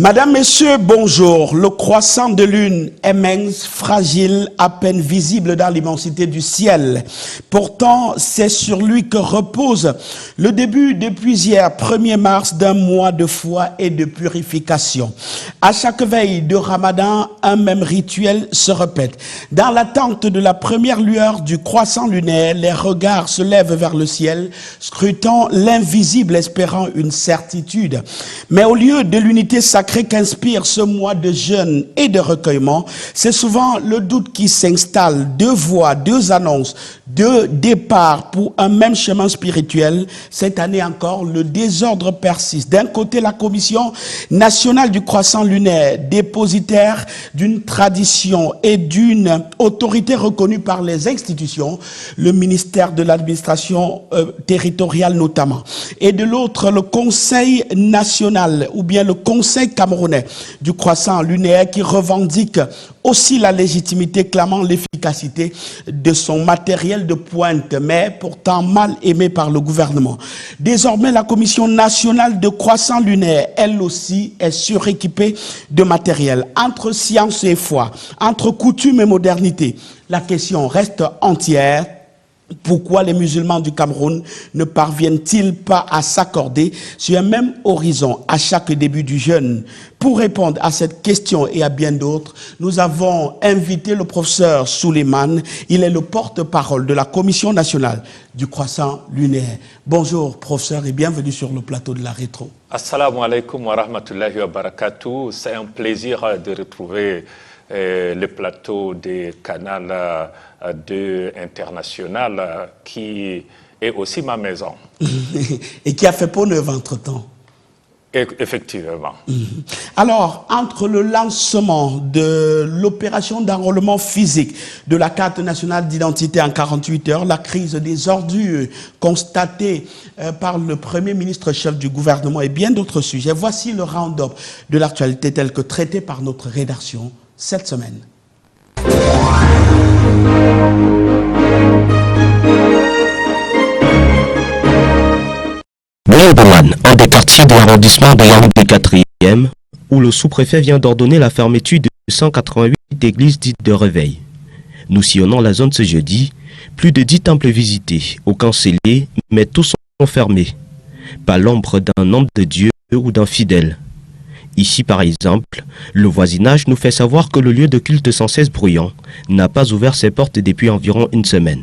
Madame, Messieurs, bonjour. Le croissant de lune est mince, fragile, à peine visible dans l'immensité du ciel. Pourtant, c'est sur lui que repose le début depuis hier, 1er mars, d'un mois de foi et de purification. À chaque veille de Ramadan, un même rituel se répète. Dans l'attente de la première lueur du croissant lunaire, les regards se lèvent vers le ciel, scrutant l'invisible, espérant une certitude. Mais au lieu de l'unité sacré qu'inspire ce mois de jeûne et de recueillement, c'est souvent le doute qui s'installe. Deux voix, deux annonces, deux départs pour un même chemin spirituel. Cette année encore, le désordre persiste. D'un côté, la Commission nationale du croissant lunaire, dépositaire d'une tradition et d'une autorité reconnue par les institutions, le ministère de l'administration territoriale notamment. Et de l'autre, le Conseil national ou bien le Conseil camerounais du croissant lunaire qui revendique aussi la légitimité, clamant l'efficacité de son matériel de pointe, mais pourtant mal aimé par le gouvernement. Désormais, la Commission nationale de croissant lunaire, elle aussi, est suréquipée de matériel. Entre science et foi, entre coutume et modernité, la question reste entière. Pourquoi les musulmans du Cameroun ne parviennent-ils pas à s'accorder sur un même horizon à chaque début du jeûne? Pour répondre à cette question et à bien d'autres, nous avons invité le professeur Souleymane. Il est le porte-parole de la Commission nationale du croissant lunaire. Bonjour professeur et bienvenue sur le plateau de la Rétro. Assalamu alaikum wa rahmatullahi wa barakatuh. C'est un plaisir de retrouver le plateau des Canal 2 international qui est aussi ma maison. Et qui a fait peau neuve entre-temps. Effectivement. Alors, entre le lancement de l'opération d'enrôlement physique de la carte nationale d'identité en 48 heures, la crise des ordures constatée par le Premier ministre chef du gouvernement et bien d'autres sujets, voici le round-up de l'actualité tel que traité par notre rédaction cette semaine. Blanc-Boman, un des quartiers de l'arrondissement de Yaoundé 4e, où le sous-préfet vient d'ordonner la fermeture de 188 églises dites de réveil. Nous sillonnons la zone ce jeudi, plus de 10 temples visités, aucun scellé, mais tous sont fermés. Pas l'ombre d'un homme de Dieu ou d'un fidèle. Ici, par exemple, le voisinage nous fait savoir que le lieu de culte sans cesse bruyant n'a pas ouvert ses portes depuis environ une semaine.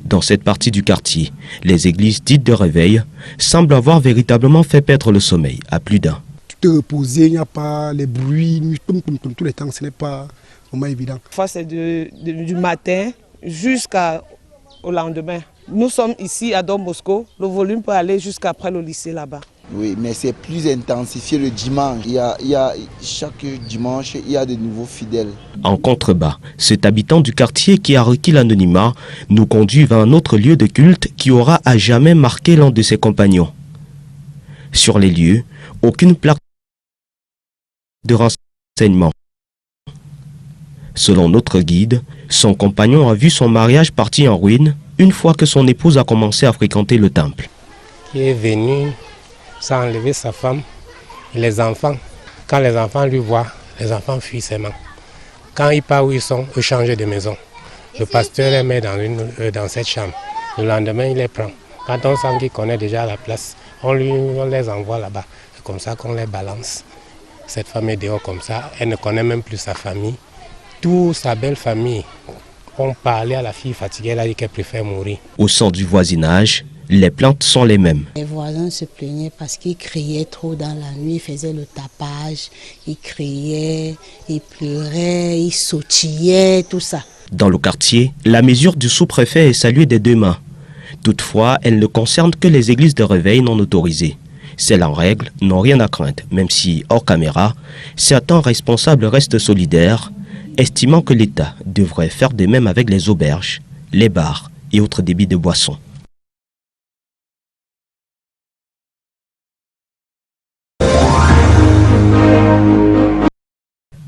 Dans cette partie du quartier, les églises dites de réveil semblent avoir véritablement fait perdre le sommeil à plus d'un. Te reposer, il n'y a pas les bruits, tous les temps, ce n'est pas vraiment évident. Parfois, c'est du matin jusqu'au lendemain. Nous sommes ici à Don Bosco, le volume peut aller jusqu'après le lycée là-bas. Oui, mais c'est plus intensifié le dimanche. Chaque dimanche, il y a de nouveaux fidèles. En contrebas, cet habitant du quartier qui a requis l'anonymat nous conduit vers un autre lieu de culte qui aura à jamais marqué l'un de ses compagnons. Sur les lieux, aucune plaque de renseignement. Selon notre guide, son compagnon a vu son mariage parti en ruine une fois que son épouse a commencé à fréquenter le temple. Qui est venu sans enlever sa femme et les enfants. Quand les enfants lui voient, les enfants fuient ses mains. Quand ils partent où ils sont, ils changent de maison. Le pasteur les met dans cette chambre. Le lendemain, il les prend. Quand on sent qu'il connaît déjà la place, on les envoie là-bas. C'est comme ça qu'on les balance. Cette femme est dehors comme ça, elle ne connaît même plus sa famille. Toute sa belle famille, on parlait à la fille fatiguée, elle a dit qu'elle préfère mourir. Au sein du voisinage, les plaintes sont les mêmes. Les voisins se plaignaient parce qu'ils criaient trop dans la nuit, ils faisaient le tapage, ils criaient, ils pleuraient, ils sautillaient, tout ça. Dans le quartier, la mesure du sous-préfet est saluée des deux mains. Toutefois, elle ne concerne que les églises de réveil non autorisées. Celles en règle n'ont rien à craindre, même si, hors caméra, certains responsables restent solidaires, estimant que l'État devrait faire de même avec les auberges, les bars et autres débits de boissons.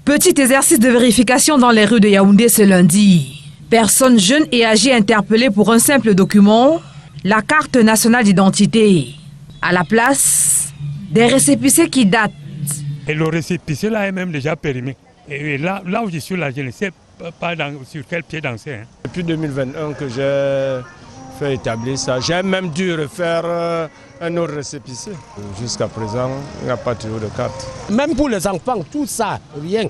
Petit exercice de vérification dans les rues de Yaoundé ce lundi. Personnes jeunes et âgées interpellées pour un simple document, la carte nationale d'identité. À la place, des récépissés qui datent Et le récépissé là est même déjà périmé. Et là où je suis là, je ne sais pas sur quel pied danser. Hein. Depuis 2021 que j'ai fait établir ça, j'ai même dû refaire un autre récépissé. Jusqu'à présent, il n'y a pas toujours de carte. Même pour les enfants, tout ça, rien.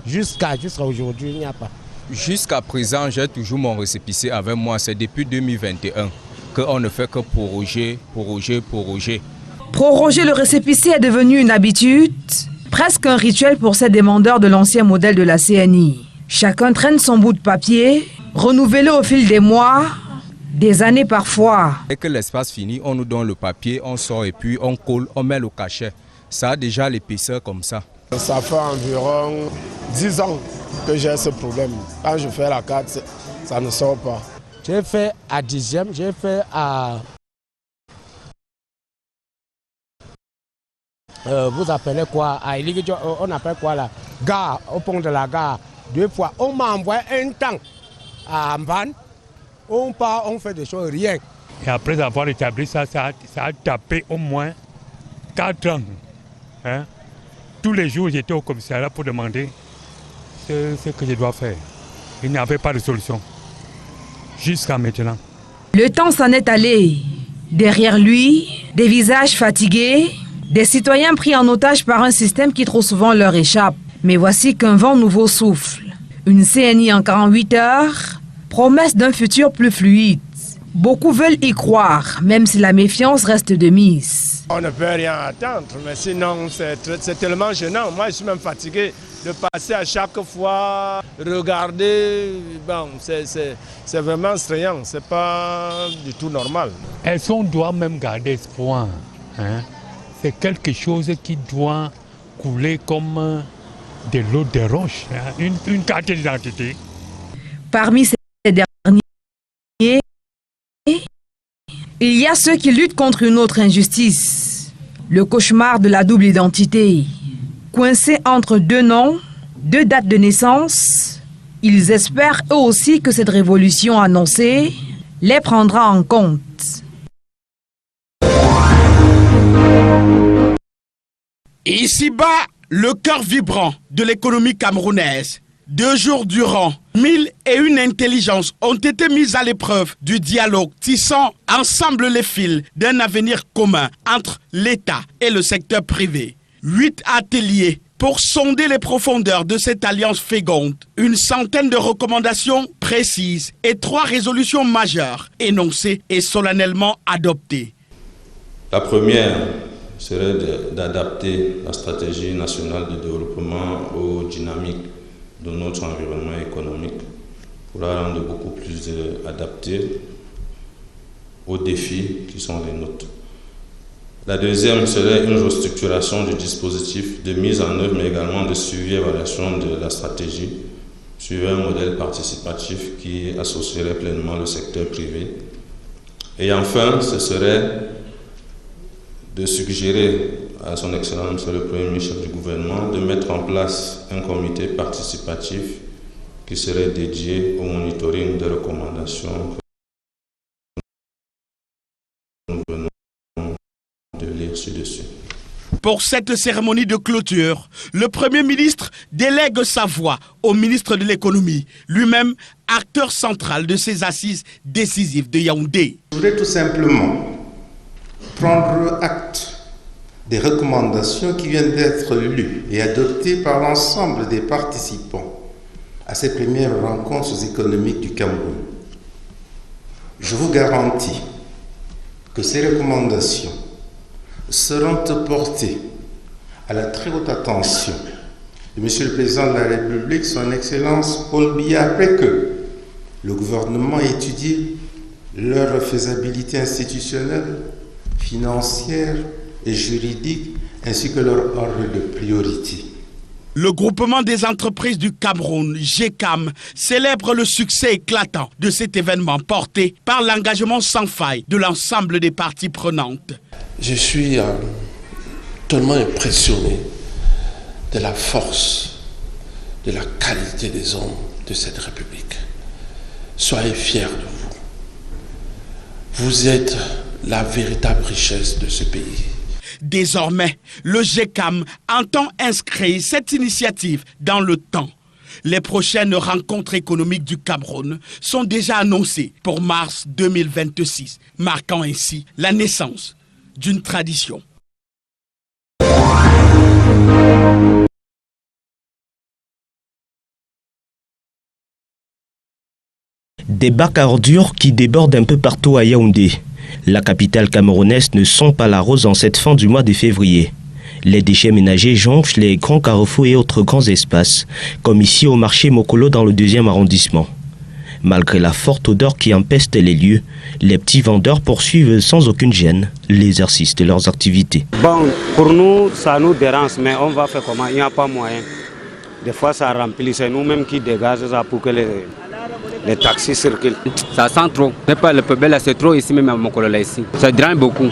Jusqu'à aujourd'hui, il n'y a pas. Jusqu'à présent, j'ai toujours mon récépissé avec moi. C'est depuis 2021 qu'on ne fait que proroger. Proroger le récépissé est devenu une habitude, presque un rituel pour ces demandeurs de l'ancien modèle de la CNI. Chacun traîne son bout de papier, renouvelé au fil des mois, des années parfois. Dès que l'espace finit, on nous donne le papier, on sort et puis on colle, on met le cachet. Ça a déjà l'épaisseur comme ça. Ça fait environ 10 ans que j'ai ce problème. Quand je fais la carte, ça ne sort pas. J'ai fait à 10e, j'ai fait à... vous appelez quoi? On appelle quoi là? Gare, au pont de la gare. 2 fois. On m'a envoyé un temps à Amban. On part, on fait des choses, rien. Et après avoir établi ça, ça a tapé au moins 4 ans. Hein? Tous les jours, j'étais au commissariat pour demander ce que je dois faire. Il n'y avait pas de solution. Jusqu'à maintenant. Le temps s'en est allé. Derrière lui, des visages fatigués, des citoyens pris en otage par un système qui trop souvent leur échappe. Mais voici qu'un vent nouveau souffle. Une CNI en 48 heures, promesse d'un futur plus fluide. Beaucoup veulent y croire, même si la méfiance reste de mise. On ne peut rien attendre, mais sinon c'est tellement gênant. Moi, je suis même fatigué de passer à chaque fois, regarder. Bon, c'est vraiment effrayant, c'est pas du tout normal. Est-ce qu'on doit même garder espoir, hein? C'est quelque chose qui doit couler comme de l'eau de roche, hein? Une carte d'identité. Parmi ces derniers, il y a ceux qui luttent contre une autre injustice, le cauchemar de la double identité. Coincés entre 2 noms, 2 dates de naissance, ils espèrent eux aussi que cette révolution annoncée les prendra en compte. Ici-bas, le cœur vibrant de l'économie camerounaise. 2 jours durant, 1001 intelligences ont été mises à l'épreuve du dialogue, tissant ensemble les fils d'un avenir commun entre l'État et le secteur privé. 8 ateliers pour sonder les profondeurs de cette alliance féconde. Une centaine de recommandations précises et 3 résolutions majeures énoncées et solennellement adoptées. La première serait d'adapter la stratégie nationale de développement aux dynamiques de notre environnement économique pour la rendre beaucoup plus adaptée aux défis qui sont les nôtres. La deuxième serait une restructuration du dispositif de mise en œuvre, mais également de suivi et évaluation de la stratégie, suivant un modèle participatif qui associerait pleinement le secteur privé. Et enfin, ce serait de suggérer à son Excellence le Premier ministre chef du gouvernement de mettre en place un comité participatif qui serait dédié au monitoring des recommandations que nous venons de lire ci-dessus. Pour cette cérémonie de clôture, le Premier ministre délègue sa voix au ministre de l'économie, lui-même acteur central de ces assises décisives de Yaoundé. Je voudrais tout simplement prendre acte des recommandations qui viennent d'être lues et adoptées par l'ensemble des participants à ces premières rencontres économiques du Cameroun. Je vous garantis que ces recommandations seront portées à la très haute attention de M. le Président de la République, son Excellence Paul Biya, après que le gouvernement ait étudié leur faisabilité institutionnelle, financière et juridique, ainsi que leur ordre de priorité. Le groupement des entreprises du Cameroun, GECAM, célèbre le succès éclatant de cet événement porté par l'engagement sans faille de l'ensemble des parties prenantes. Je suis tellement impressionné de la force, de la qualité des hommes de cette République. Soyez fiers de vous. Vous êtes la véritable richesse de ce pays. Désormais, le GECAM entend inscrire cette initiative dans le temps. Les prochaines rencontres économiques du Cameroun sont déjà annoncées pour mars 2026, marquant ainsi la naissance d'une tradition. Des bacs à ordures qui débordent un peu partout à Yaoundé. La capitale camerounaise ne sent pas la rose en cette fin du mois de février. Les déchets ménagers jonchent les grands carrefours et autres grands espaces, comme ici au marché Mokolo dans le 2e arrondissement. Malgré la forte odeur qui empeste les lieux, les petits vendeurs poursuivent sans aucune gêne l'exercice de leurs activités. Bon, pour nous, ça nous dérange, mais on va faire comment? Il n'y a pas moyen. Des fois, ça remplit, c'est nous-mêmes qui dégagent ça pour que les taxis circulent. Ça sent trop. Le poubelle, c'est trop ici, même à Mokolo, là, ici. Ça draine beaucoup.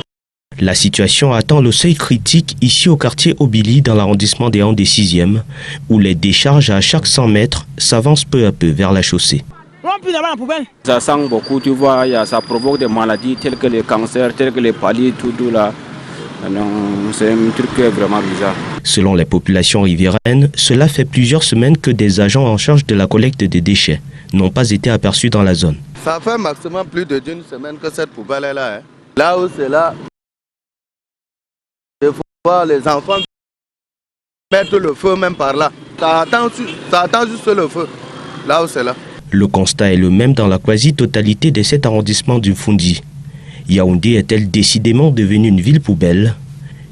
La situation atteint le seuil critique ici au quartier Obili dans l'arrondissement des Yaoundé 6e, où les décharges à chaque 100 mètres s'avancent peu à peu vers la chaussée. Ça sent beaucoup, tu vois, ça provoque des maladies telles que les cancers, telles que les paludismes, tout là. C'est un truc vraiment bizarre. Selon les populations riveraines, cela fait plusieurs semaines que des agents en charge de la collecte des déchets n'ont pas été aperçus dans la zone. Ça fait maximum plus d'une semaine que cette poubelle est là. Là où c'est là, il faut voir les enfants mettre le feu même par là. Ça attend juste le feu, là où c'est là. Le constat est le même dans la quasi-totalité des 7 arrondissements du Fundi. Yaoundé est-elle décidément devenue une ville poubelle?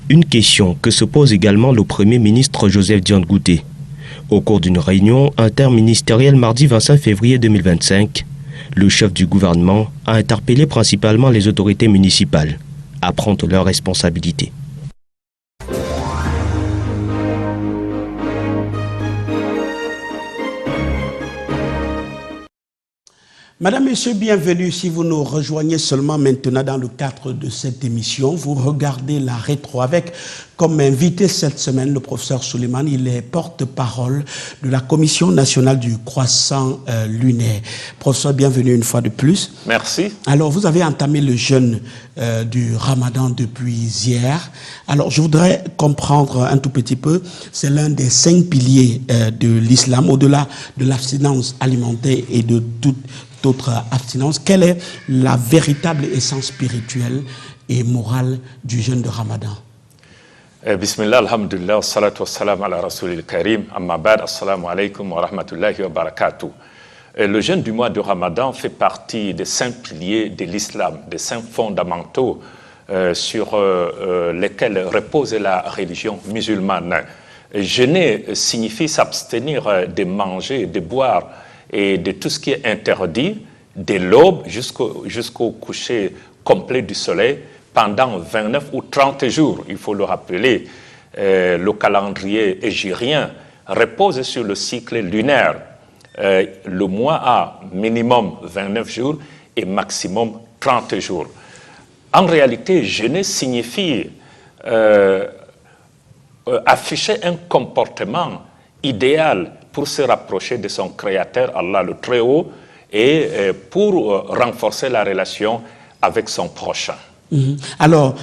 Une question que se pose également le Premier ministre Joseph Dione Gouté. Au cours d'une réunion interministérielle mardi 25 février 2025, le chef du gouvernement a interpellé principalement les autorités municipales à prendre leurs responsabilités. Madame, Messieurs, bienvenue. Si vous nous rejoignez seulement maintenant dans le cadre de cette émission, vous regardez la rétro avec comme invité cette semaine le professeur Suleiman. Il est porte-parole de la Commission nationale du croissant lunaire. Professeur, bienvenue une fois de plus. Merci. Alors, vous avez entamé le jeûne du Ramadan depuis hier. Alors, je voudrais comprendre un tout petit peu. C'est l'un des 5 piliers de l'islam, au-delà de l'abstinence alimentaire et de toute autre abstinence. Quelle est la véritable essence spirituelle et morale du jeûne de Ramadan? Bismillah, alhamdulillah, salatu wassalam ala rasulil karim, amma ba'd, assalamu alaikum wa rahmatullahi wa barakatuh. Le jeûne du mois de Ramadan fait partie des 5 piliers de l'islam, des 5 fondamentaux sur lesquels repose la religion musulmane. Jeûner signifie s'abstenir de manger, de boire et de tout ce qui est interdit, de l'aube jusqu'au coucher complet du soleil, pendant 29 ou 30 jours. Il faut le rappeler, le calendrier hégirien repose sur le cycle lunaire. Le mois a minimum 29 jours et maximum 30 jours. En réalité, jeûner signifie afficher un comportement idéal pour se rapprocher de son Créateur, Allah le Très-Haut, et pour renforcer la relation avec son prochain. Alors,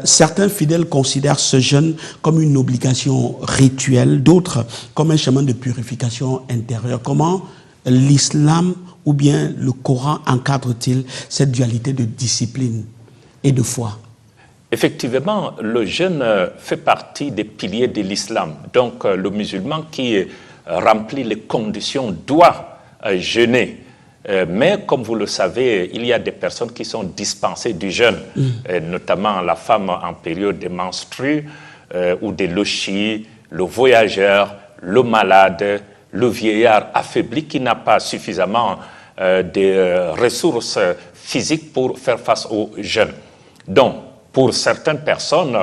certains fidèles considèrent ce jeûne comme une obligation rituelle, d'autres comme un chemin de purification intérieure. Comment l'islam ou bien le Coran encadre-t-il cette dualité de discipline et de foi? Effectivement, le jeûne fait partie des piliers de l'islam. Donc, le musulman qui remplit les conditions doit jeûner. Mais comme vous le savez, il y a des personnes qui sont dispensées du jeûne, notamment la femme en période de menstrues ou de lochis, le voyageur, le malade, le vieillard affaibli qui n'a pas suffisamment de ressources physiques pour faire face au jeûne. Donc, pour certaines personnes,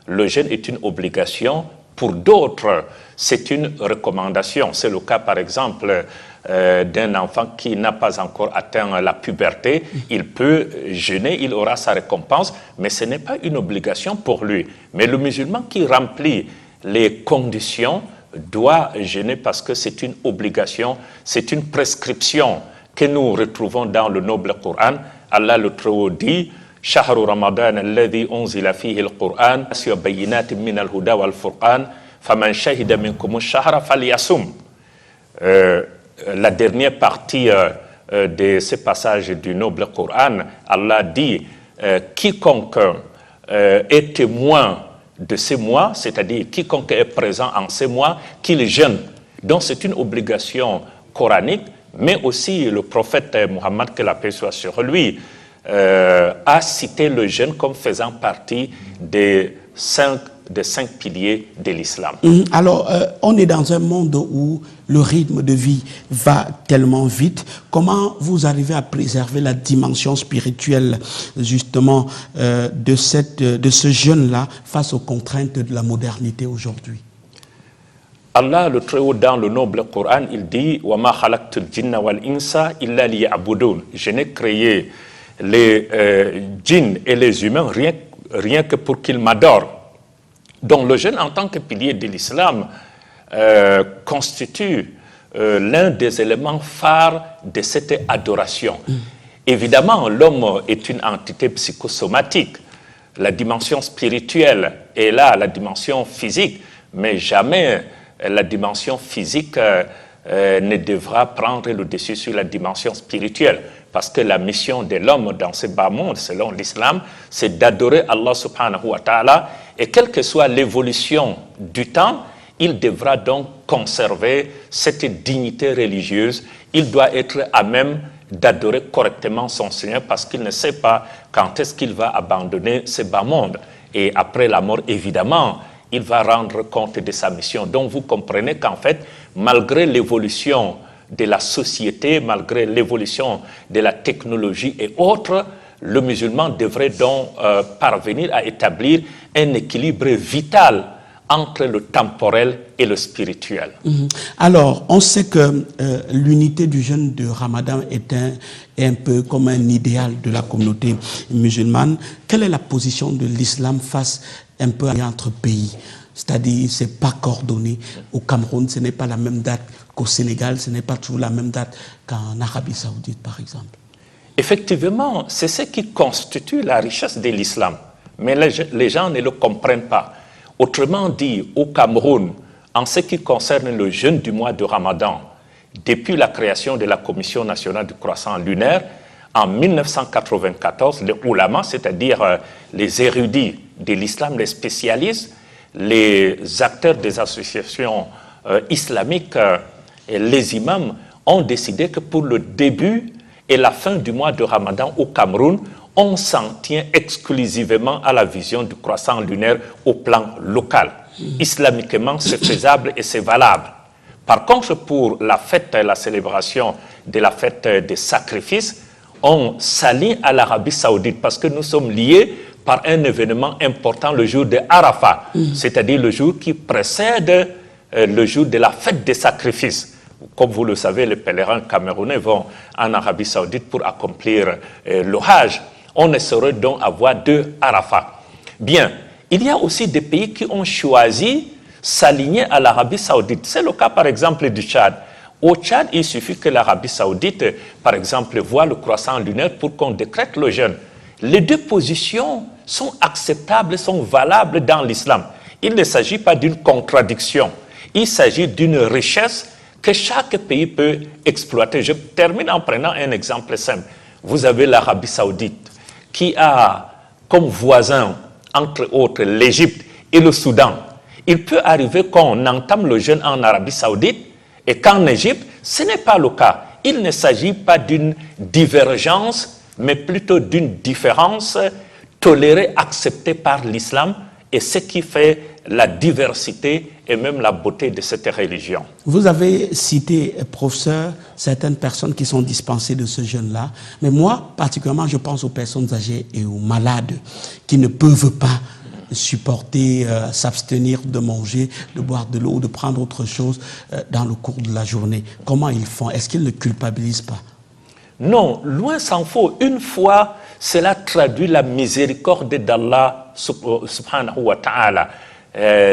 le jeûne est une obligation. Pour d'autres, c'est une recommandation. C'est le cas, par exemple, d'un enfant qui n'a pas encore atteint la puberté. Il peut jeûner, il aura sa récompense, mais ce n'est pas une obligation pour lui. Mais le musulman qui remplit les conditions doit jeûner parce que c'est une obligation, c'est une prescription que nous retrouvons dans le noble Coran. Allah le Très-Haut dit شهر رمضان الذي أنزل فيه القرآن بينات من الهدى والفرقان فمن شهد منكم الشهر فليصم. La dernière partie de ce passage du noble Coran, Allah dit quiconque est témoin de ces mois, c'est-à-dire quiconque est présent en ces mois, qu'il jeûne. Donc c'est une obligation coranique, mais aussi le prophète Mohammed, que la paix soit sur lui, a cité le jeûne comme faisant partie des cinq piliers de l'islam. Alors, on est dans un monde où le rythme de vie va tellement vite. Comment vous arrivez à préserver la dimension spirituelle, justement, de ce jeûne-là face aux contraintes de la modernité aujourd'hui? Allah, le Très-Haut, dans le noble Coran, il dit « Wa ma khalaqtul jinna wal insa illa liya'budun » Je n'ai créé les djinns et les humains rien que pour qu'ils m'adorent. Donc le jeûne en tant que pilier de l'islam constitue l'un des éléments phares de cette adoration. Évidemment, l'homme est une entité psychosomatique. La dimension spirituelle est là, la dimension physique, mais jamais la dimension physique ne devra prendre le dessus sur la dimension spirituelle. Parce que la mission de l'homme dans ce bas monde, selon l'islam, c'est d'adorer Allah subhanahu wa ta'ala. Et quelle que soit l'évolution du temps, il devra donc conserver cette dignité religieuse. Il doit être à même d'adorer correctement son Seigneur parce qu'il ne sait pas quand est-ce qu'il va abandonner ce bas monde. Et après la mort, évidemment, il va rendre compte de sa mission. Donc vous comprenez qu'en fait, malgré l'évolution de la société, malgré l'évolution de la technologie et autres, le musulman devrait donc parvenir à établir un équilibre vital entre le temporel et le spirituel. Alors, on sait que l'unité du jeûne de Ramadan est un peu comme un idéal de la communauté musulmane. Quelle est la position de l'islam face un peu entre pays? C'est-à-dire, ce n'est pas coordonné. Au Cameroun, ce n'est pas la même date qu'au Sénégal, ce n'est pas toujours la même date qu'en Arabie Saoudite, par exemple. Effectivement, c'est ce qui constitue la richesse de l'islam. Mais les gens ne le comprennent pas. Autrement dit, au Cameroun, en ce qui concerne le jeûne du mois de Ramadan, depuis la création de la Commission nationale du croissant lunaire, en 1994, les oulémas, c'est-à-dire les érudits de l'islam, les spécialistes, les acteurs des associations islamiques et les imams ont décidé que pour le début et la fin du mois de Ramadan au Cameroun, on s'en tient exclusivement à la vision du croissant lunaire au plan local. Islamiquement, c'est faisable et c'est valable. Par contre, pour la fête, la célébration de la fête des sacrifices, on s'allie à l'Arabie Saoudite parce que nous sommes liés par un événement important, le jour de Arafat, c'est-à-dire le jour qui précède le jour de la fête des sacrifices. Comme vous le savez, les pèlerins camerounais vont en Arabie Saoudite pour accomplir le Hajj. On ne saurait donc avoir deux Arafat. Bien, il y a aussi des pays qui ont choisi s'aligner à l'Arabie Saoudite. C'est le cas par exemple du Tchad. Au Tchad, il suffit que l'Arabie Saoudite, par exemple, voit le croissant lunaire pour qu'on décrète le jeûne. Les deux positions sont acceptables, sont valables dans l'islam. Il ne s'agit pas d'une contradiction. Il s'agit d'une richesse que chaque pays peut exploiter. Je termine en prenant un exemple simple. Vous avez l'Arabie Saoudite qui a comme voisin, entre autres, l'Égypte et le Soudan. Il peut arriver qu'on entame le jeûne en Arabie Saoudite et qu'en Égypte, ce n'est pas le cas. Il ne s'agit pas d'une divergence, mais plutôt d'une différence tolérée, acceptée par l'islam, et ce qui fait la diversité et même la beauté de cette religion. Vous avez cité, professeur, certaines personnes qui sont dispensées de ce jeûne-là, mais moi, particulièrement, je pense aux personnes âgées et aux malades qui ne peuvent pas supporter, s'abstenir de manger, de boire de l'eau, de prendre autre chose dans le cours de la journée. Comment ils font? Est-ce qu'ils ne culpabilisent pas? Non, loin s'en faut. Une fois, cela traduit la miséricorde d'Allah subhanahu wa ta'ala.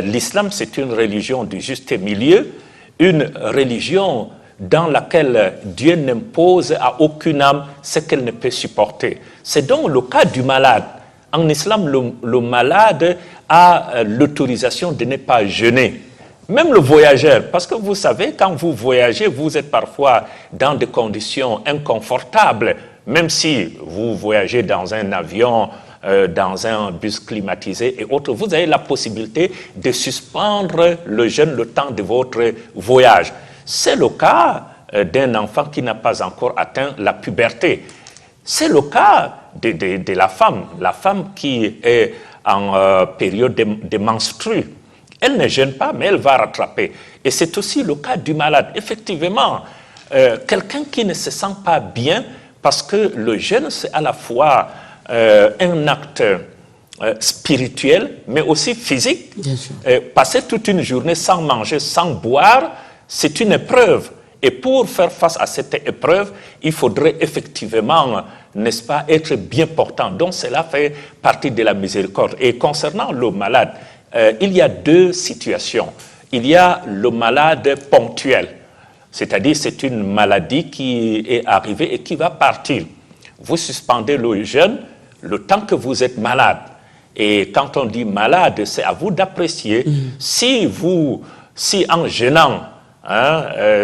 L'islam, c'est une religion du juste milieu, une religion dans laquelle Dieu n'impose à aucune âme ce qu'elle ne peut supporter. C'est donc le cas du malade. En islam, le malade a l'autorisation de ne pas jeûner. Même le voyageur, parce que vous savez, quand vous voyagez, vous êtes parfois dans des conditions inconfortables, même si vous voyagez dans un avion, dans un bus climatisé et autres, vous avez la possibilité de suspendre le jeûne le temps de votre voyage. C'est le cas d'un enfant qui n'a pas encore atteint la puberté. C'est le cas de la femme qui est en période de menstrue. Elle ne jeûne pas, mais elle va rattraper. Et c'est aussi le cas du malade. Effectivement, quelqu'un qui ne se sent pas bien, parce que le jeûne, c'est à la fois un acte spirituel, mais aussi physique. Passer toute une journée sans manger, sans boire, c'est une épreuve. Et pour faire face à cette épreuve, il faudrait effectivement, n'est-ce pas, être bien portant. Donc cela fait partie de la miséricorde. Et concernant le malade, il y a deux situations. Il y a le malade ponctuel, c'est-à-dire c'est une maladie qui est arrivée et qui va partir. Vous suspendez le jeûne le temps que vous êtes malade. Et quand on dit malade, c'est à vous d'apprécier. Si en jeûnant,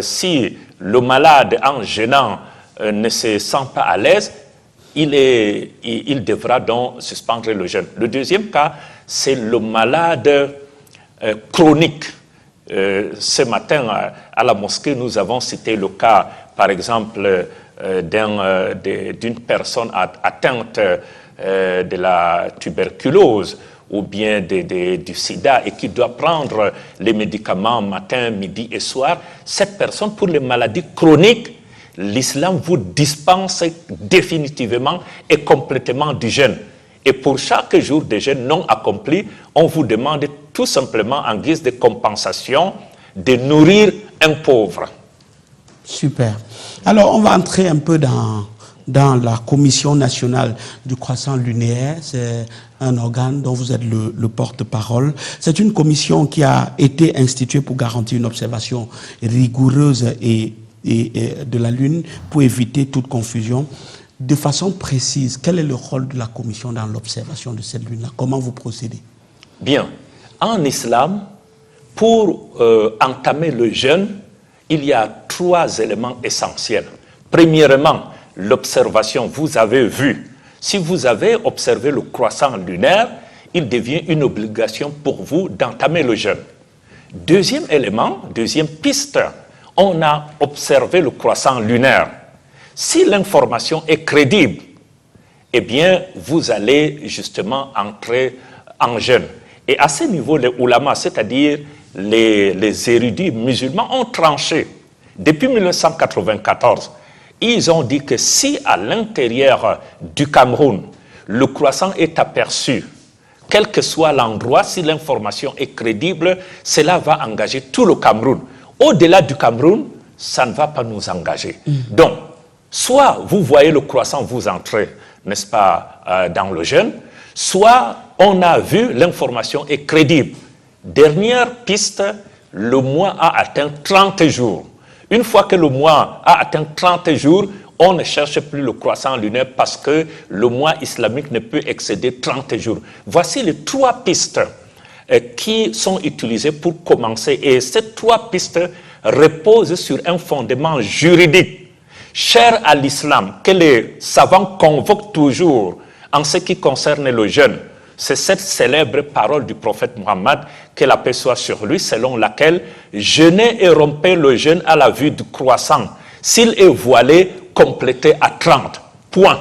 si le malade en jeûnant ne se sent pas à l'aise, il devra donc suspendre le jeûne. Le deuxième cas, c'est le malade chronique. Ce matin, à la mosquée, nous avons cité le cas, par exemple, d'une personne atteinte de la tuberculose ou bien du sida et qui doit prendre les médicaments matin, midi et soir. Cette personne, pour les maladies chroniques, l'islam vous dispense définitivement et complètement du jeûne. Et pour chaque jour de jeûne non accompli, on vous demande tout simplement en guise de compensation de nourrir un pauvre. Super. Alors, on va entrer un peu dans la Commission nationale du croissant lunaire. C'est un organe dont vous êtes le porte-parole. C'est une commission qui a été instituée pour garantir une observation rigoureuse et de la Lune pour éviter toute confusion. De façon précise, quel est le rôle de la commission dans l'observation de cette lune-là? Comment vous procédez? Bien. En islam, pour entamer le jeûne, il y a 3 éléments essentiels. Premièrement, l'observation. Vous avez vu, si vous avez observé le croissant lunaire, il devient une obligation pour vous d'entamer le jeûne. Deuxième élément, deuxième piste, on a observé le croissant lunaire. Si l'information est crédible, eh bien, vous allez justement entrer en jeûne. Et à ce niveau, les oulémas, c'est-à-dire les érudits musulmans, ont tranché. Depuis 1994, ils ont dit que si à l'intérieur du Cameroun, le croissant est aperçu, quel que soit l'endroit, si l'information est crédible, cela va engager tout le Cameroun. Au-delà du Cameroun, ça ne va pas nous engager. Donc, soit vous voyez le croissant, vous entrez, n'est-ce pas, dans le jeûne, soit on a vu, l'information est crédible. Dernière piste, le mois a atteint 30 jours. Une fois que le mois a atteint 30 jours, on ne cherche plus le croissant lunaire parce que le mois islamique ne peut excéder 30 jours. Voici les 3 pistes qui sont utilisées pour commencer. Et ces 3 pistes reposent sur un fondement juridique cher à l'islam, que les savants convoquent toujours en ce qui concerne le jeûne. C'est cette célèbre parole du prophète Mohammed, que la paix soit sur lui, selon laquelle « Jeûnez et rompez le jeûne à la vue du croissant. S'il est voilé, complétez à 30. » Point.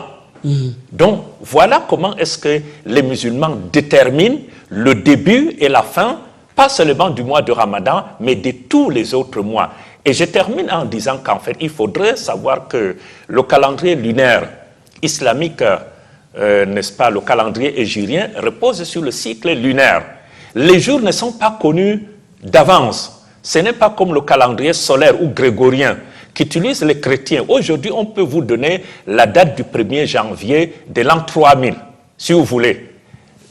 Donc, voilà comment est-ce que les musulmans déterminent le début et la fin, pas seulement du mois de Ramadan, mais de tous les autres mois. Et je termine en disant qu'en fait, il faudrait savoir que le calendrier lunaire islamique, n'est-ce pas, le calendrier hégirien, repose sur le cycle lunaire. Les jours ne sont pas connus d'avance. Ce n'est pas comme le calendrier solaire ou grégorien qu'utilisent les chrétiens. Aujourd'hui, on peut vous donner la date du 1er janvier de l'an 3000, si vous voulez.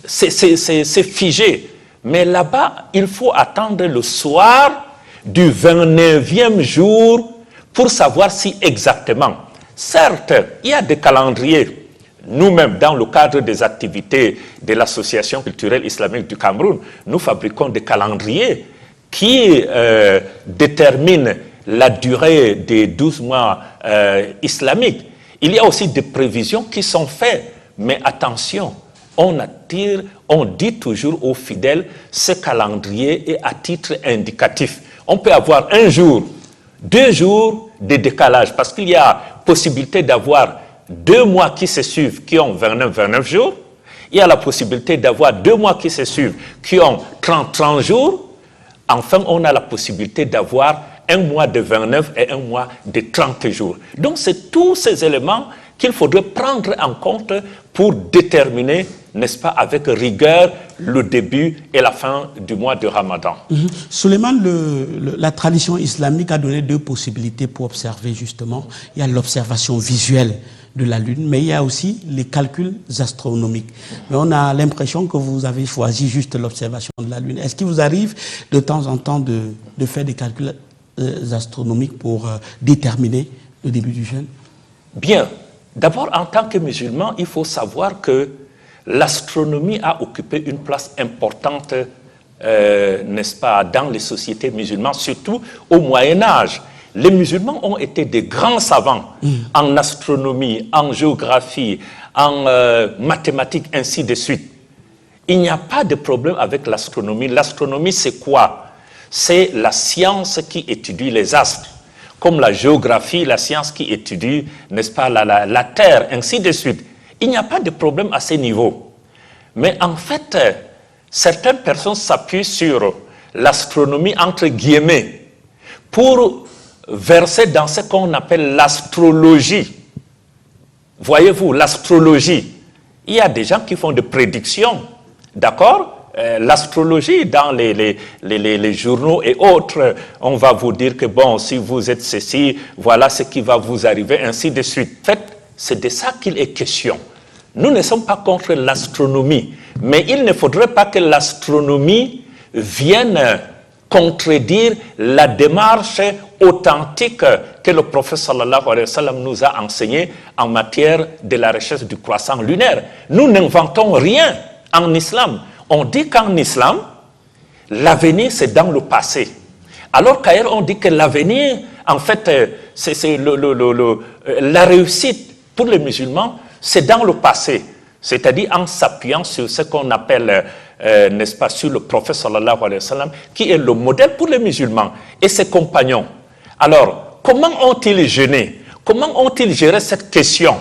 C'est figé. Mais là-bas, il faut attendre le soir du 29e jour pour savoir si exactement, certes, il y a des calendriers. Nous-mêmes, dans le cadre des activités de l'Association culturelle islamique du Cameroun, nous fabriquons des calendriers qui déterminent la durée des 12 mois islamiques. Il y a aussi des prévisions qui sont faites, mais attention, on dit toujours aux fidèles, ce calendrier est à titre indicatif. On peut avoir un jour, 2 jours de décalage, parce qu'il y a possibilité d'avoir 2 mois qui se suivent, qui ont 29 jours. Il y a la possibilité d'avoir 2 mois qui se suivent, qui ont 30 jours. Enfin, on a la possibilité d'avoir un mois de 29 et un mois de 30 jours. Donc, c'est tous ces éléments qu'il faudrait prendre en compte pour déterminer, n'est-ce pas, avec rigueur, le début et la fin du mois de Ramadan. Suleiman, la tradition islamique a donné 2 possibilités pour observer justement. Il y a l'observation visuelle de la Lune, mais il y a aussi les calculs astronomiques. Mais on a l'impression que vous avez choisi juste l'observation de la Lune. Est-ce qu'il vous arrive de temps en temps de faire des calculs astronomiques pour déterminer le début du jeûne? Bien. D'abord, en tant que musulman, il faut savoir que l'astronomie a occupé une place importante, n'est-ce pas, dans les sociétés musulmanes, surtout au Moyen-Âge. Les musulmans ont été des grands savants en astronomie, en géographie, en mathématiques, ainsi de suite. Il n'y a pas de problème avec l'astronomie. L'astronomie, c'est quoi? C'est la science qui étudie les astres, comme la géographie, la science qui étudie, n'est-ce pas, la Terre, ainsi de suite. Il n'y a pas de problème à ce niveau. Mais en fait, certaines personnes s'appuient sur l'astronomie, entre guillemets, pour verser dans ce qu'on appelle l'astrologie. Voyez-vous, l'astrologie, il y a des gens qui font des prédictions, d'accord? L'astrologie, dans les journaux et autres, on va vous dire que bon, si vous êtes ceci, voilà ce qui va vous arriver, ainsi de suite. En fait, c'est de ça qu'il est question. Nous ne sommes pas contre l'astronomie, mais il ne faudrait pas que l'astronomie vienne contredire la démarche authentique que le prophète sallallahu alayhi wa sallam nous a enseignée en matière de la recherche du croissant lunaire. Nous n'inventons rien en islam. On dit qu'en islam, l'avenir c'est dans le passé. Alors qu'ailleurs on dit que l'avenir, en fait, c'est la réussite pour les musulmans, c'est dans le passé. C'est-à-dire en s'appuyant sur ce qu'on appelle, n'est-ce pas, sur le prophète sallallahu alayhi wa sallam, qui est le modèle pour les musulmans et ses compagnons. Alors, comment ont-ils jeûné? Comment ont-ils géré cette question?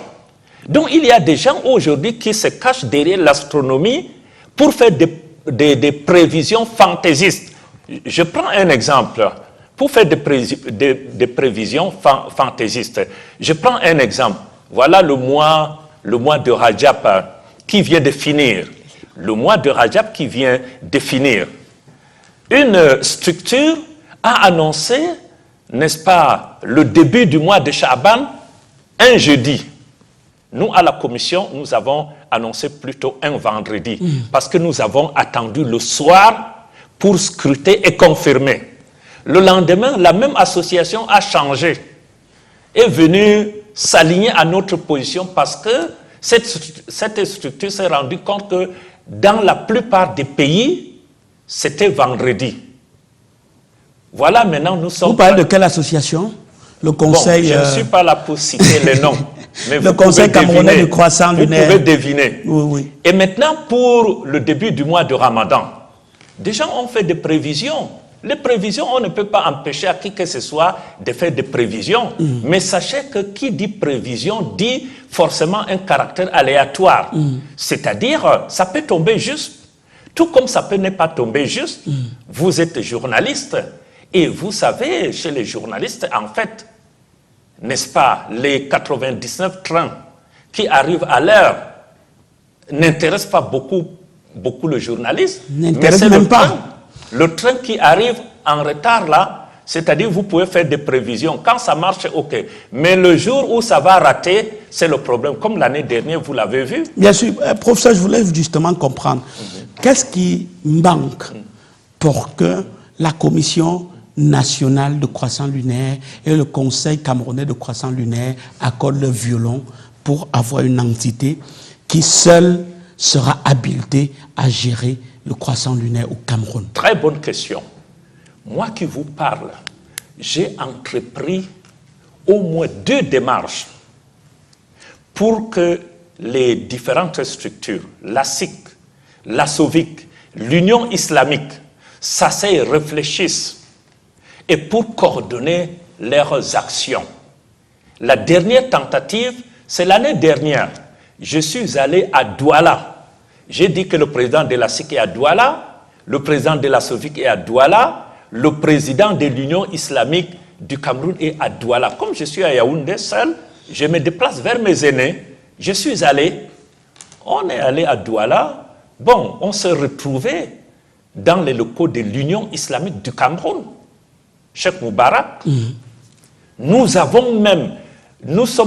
Donc, il y a des gens aujourd'hui qui se cachent derrière l'astronomie pour faire des prévisions fantaisistes. Je prends un exemple. Pour faire des prévisions fantaisistes, je prends un exemple. Voilà le mois de Rajab qui vient de finir. Le mois de Rajab qui vient de finir. Une structure a annoncé, n'est-ce pas, le début du mois de Sha'ban, un jeudi. Nous, à la commission, nous avons annoncé plutôt un vendredi, parce que nous avons attendu le soir pour scruter et confirmer. Le lendemain, la même association a changé, est venue s'aligner à notre position parce que cette structure s'est rendue compte que dans la plupart des pays, c'était vendredi. Voilà, maintenant nous sommes... Vous parlez de quelle association? Le conseil... Bon, je ne suis pas là pour citer les noms. Mais le conseil camerounais du croissant lunaire. Vous pouvez deviner. Oui, oui. Et maintenant, pour le début du mois de Ramadan, des gens ont fait des prévisions. Les prévisions, on ne peut pas empêcher à qui que ce soit de faire des prévisions. Mais sachez que qui dit prévision dit forcément un caractère aléatoire. C'est-à-dire, ça peut tomber juste. Tout comme ça peut ne pas tomber juste. Vous êtes journaliste et vous savez, chez les journalistes, en fait, n'est-ce pas, les 99 trains qui arrivent à l'heure n'intéressent pas beaucoup le journaliste. N'intéressent même pas. Le train qui arrive en retard là, c'est-à-dire vous pouvez faire des prévisions. Quand ça marche, ok. Mais le jour où ça va rater, c'est le problème. Comme l'année dernière, vous l'avez vu. Bien sûr. Professeur, je voulais justement comprendre. Qu'est-ce qui manque pour que la commission national de croissant lunaire et le Conseil camerounais de croissant lunaire accordent le violon pour avoir une entité qui seule sera habilitée à gérer le croissant lunaire au Cameroun? Très bonne question. Moi qui vous parle, j'ai entrepris au moins 2 démarches pour que les différentes structures, la SIC, la SOVIC, l'Union islamique, s'asseyent et réfléchissent et pour coordonner leurs actions. La dernière tentative, c'est l'année dernière. Je suis allé à Douala. J'ai dit que le président de la SIC est à Douala, le président de la SOVIC est à Douala, le président de l'Union islamique du Cameroun est à Douala. Comme je suis à Yaoundé seul, je me déplace vers mes aînés. Je suis allé, on est allé à Douala. Bon, on s'est retrouvé dans les locaux de l'Union islamique du Cameroun. Cheikh Moubarak. Nous sommes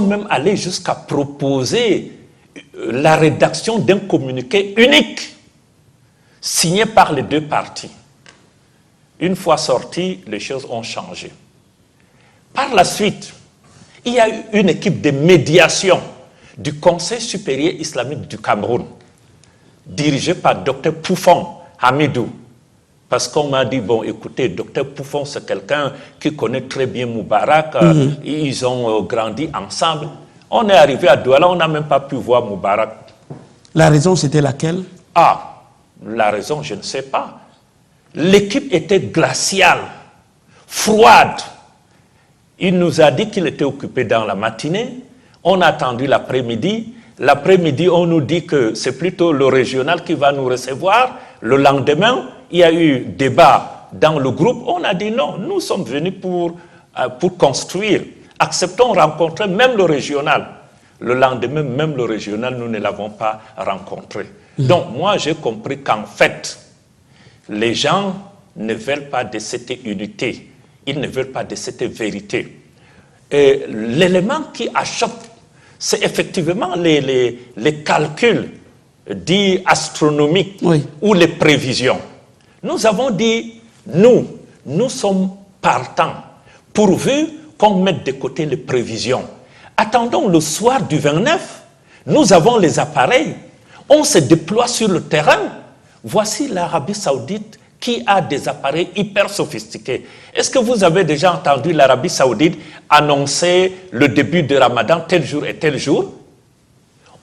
même allés jusqu'à proposer la rédaction d'un communiqué unique signé par les 2 parties. Une fois sorti, les choses ont changé. Par la suite, il y a eu une équipe de médiation du Conseil supérieur islamique du Cameroun, dirigée par Dr Poufon Hamidou. Parce qu'on m'a dit, bon, écoutez, Dr Poufon, c'est quelqu'un qui connaît très bien Moubarak, ils ont grandi ensemble. On est arrivé à Douala, on n'a même pas pu voir Moubarak. La raison, c'était laquelle? Ah, la raison, je ne sais pas. L'équipe était glaciale, froide. Il nous a dit qu'il était occupé dans la matinée. On a attendu l'après-midi. L'après-midi, on nous dit que c'est plutôt le régional qui va nous recevoir. Le lendemain, il y a eu débat dans le groupe. On a dit non, nous sommes venus pour construire. Acceptons rencontrer même le régional. Le lendemain, même le régional, nous ne l'avons pas rencontré. Donc, moi, j'ai compris qu'en fait, les gens ne veulent pas de cette unité. Ils ne veulent pas de cette vérité. Et l'élément qui achoppe, c'est effectivement les calculs dits astronomiques ou les prévisions. Nous avons dit, nous sommes partants, pourvu qu'on mette de côté les prévisions. Attendons le soir du 29, nous avons les appareils, on se déploie sur le terrain. Voici l'Arabie Saoudite qui a des appareils hyper sophistiqués. Est-ce que vous avez déjà entendu l'Arabie Saoudite annoncer le début de Ramadan tel jour et tel jour?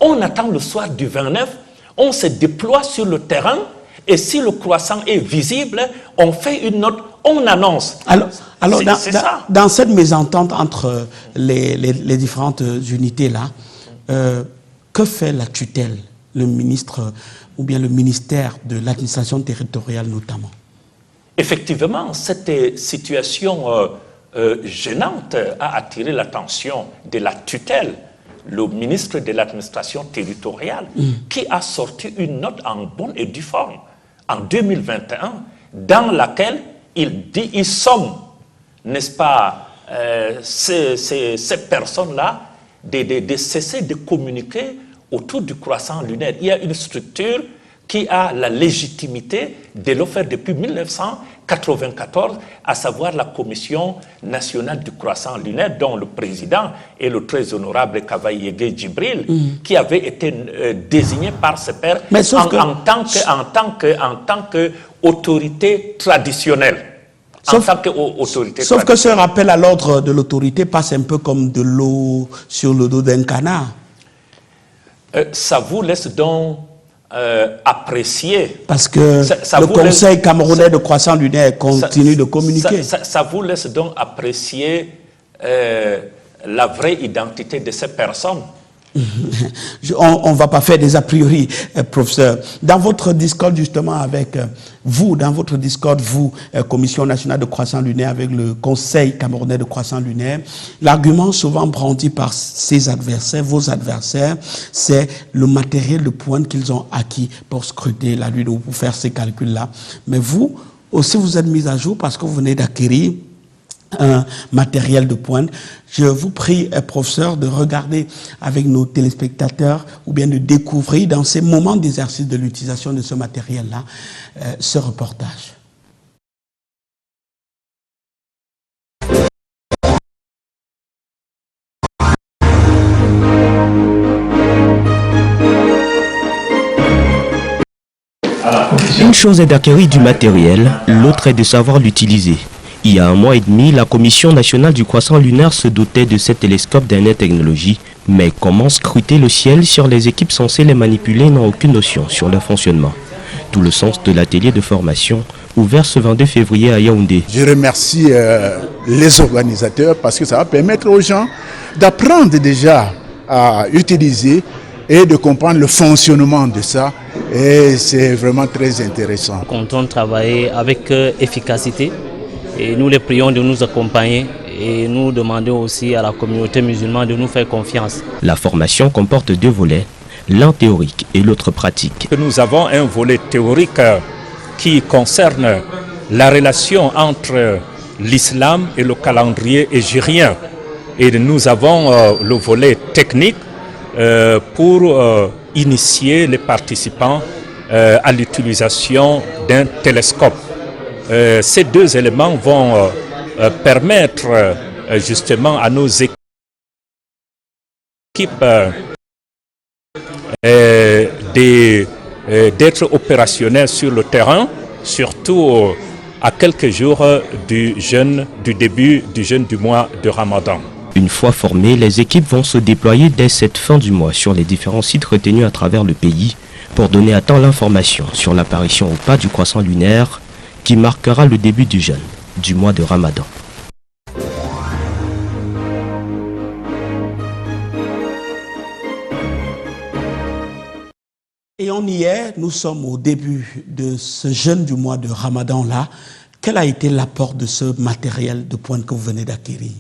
On attend le soir du 29, on se déploie sur le terrain et si le croissant est visible, on fait une note, on annonce. Alors dans cette mésentente entre les différentes unités-là, que fait la tutelle, le ministre ou bien le ministère de l'administration territoriale notamment? Effectivement, cette situation gênante a attiré l'attention de la tutelle, le ministre de l'administration territoriale, qui a sorti une note en bonne et due forme en 2021, dans laquelle il dit, ils sont, n'est-ce pas, ces personnes-là, de cesser de communiquer autour du croissant lunaire. Il y a une structure qui a la légitimité de le faire depuis 1994, à savoir la Commission nationale du croissant lunaire, dont le président est le très honorable Kavaïege Djibril, qui avait été désigné par ses pairs en tant qu'autorité traditionnelle. Sauf que ce rappel à l'ordre de l'autorité passe un peu comme de l'eau sur le dos d'un canard. Ça vous laisse donc apprécier. Parce que le Conseil camerounais de croissant lunaire continue de communiquer. Ça vous laisse donc apprécier la vraie identité de ces personnes. On ne va pas faire des a priori, professeur. Dans votre discours justement avec vous, Commission nationale de croissant lunaire avec le Conseil camerounais de croissant lunaire, l'argument souvent brandi par ses adversaires, vos adversaires, c'est le matériel de pointe qu'ils ont acquis pour scruter la lune ou pour faire ces calculs-là. Mais vous aussi, vous êtes mis à jour parce que vous venez d'acquérir un matériel de pointe. Je vous prie, professeur, de regarder avec nos téléspectateurs ou bien de découvrir dans ces moments d'exercice de l'utilisation de ce matériel-là ce reportage. Une chose est d'acquérir du matériel, l'autre est de savoir l'utiliser. Il y a 1 mois et demi, la Commission nationale du croissant lunaire se dotait de ces télescopes dernière technologie. Mais comment scruter le ciel sur les équipes censées les manipuler n'ont aucune notion sur leur fonctionnement. Tout le sens de l'atelier de formation ouvert ce 22 février à Yaoundé. Je remercie les organisateurs parce que ça va permettre aux gens d'apprendre déjà à utiliser et de comprendre le fonctionnement de ça. Et c'est vraiment très intéressant. Content de travailler avec efficacité et nous les prions de nous accompagner et nous demandons aussi à la communauté musulmane de nous faire confiance. La formation comporte 2 volets, l'un théorique et l'autre pratique. Nous avons un volet théorique qui concerne la relation entre l'islam et le calendrier hégirien. Et nous avons le volet technique pour initier les participants à l'utilisation d'un télescope. Ces 2 éléments vont permettre justement à nos équipes d'être opérationnelles sur le terrain, surtout à quelques jours du début du jeûne du mois de Ramadan. Une fois formées, les équipes vont se déployer dès cette fin du mois sur les différents sites retenus à travers le pays pour donner à temps l'information sur l'apparition ou pas du croissant lunaire qui marquera le début du jeûne du mois de Ramadan. Et on y est, nous sommes au début de ce jeûne du mois de Ramadan-là. Quel a été l'apport de ce matériel de pointe que vous venez d'acquérir?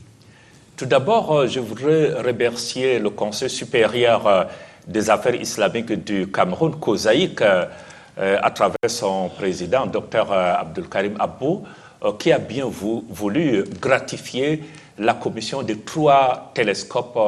Tout d'abord, je voudrais remercier le Conseil supérieur des affaires islamiques du Cameroun, COSAIC, à travers son président, Dr Abdelkarim Abou, qui a bien voulu gratifier la commission de 3 télescopes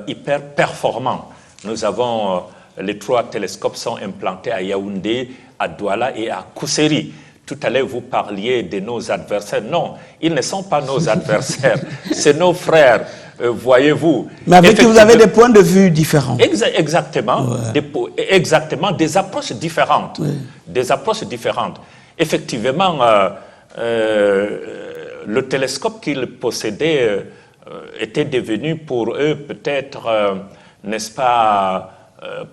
hyper performants. Nous avons, les 3 télescopes sont implantés à Yaoundé, à Douala et à Kousséri. Tout à l'heure, vous parliez de nos adversaires. Non, ils ne sont pas nos adversaires, c'est nos frères, voyez-vous. Mais avec qui vous avez des points de vue différents. Exactement, ouais. exactement, des approches différentes. Ouais. Des approches différentes. Effectivement, le télescope qu'ils possédaient était devenu pour eux peut-être, n'est-ce pas,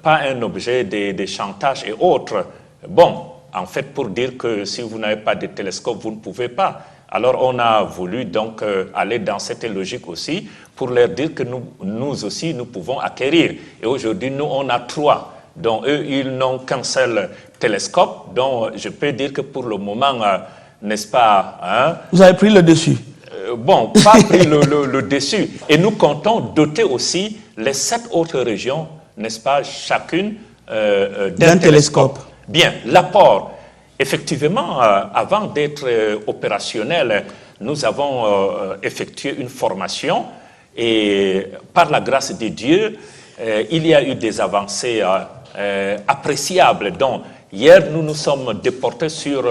pas un objet de chantage et autres. Bon, en fait, pour dire que si vous n'avez pas de télescope, vous ne pouvez pas. Alors, on a voulu donc aller dans cette logique aussi pour leur dire que nous aussi, nous pouvons acquérir. Et aujourd'hui, nous, on a 3. Donc, eux, ils n'ont qu'un seul télescope. Donc, je peux dire que pour le moment, n'est-ce pas, hein, vous avez pris le dessus. Bon, pas pris le dessus. Et nous comptons doter aussi les 7 autres régions, n'est-ce pas, chacune d'un télescope. Bien, l'apport, effectivement, avant d'être opérationnel, nous avons effectué une formation et par la grâce de Dieu, il y a eu des avancées appréciables. Donc, hier, nous nous sommes déportés sur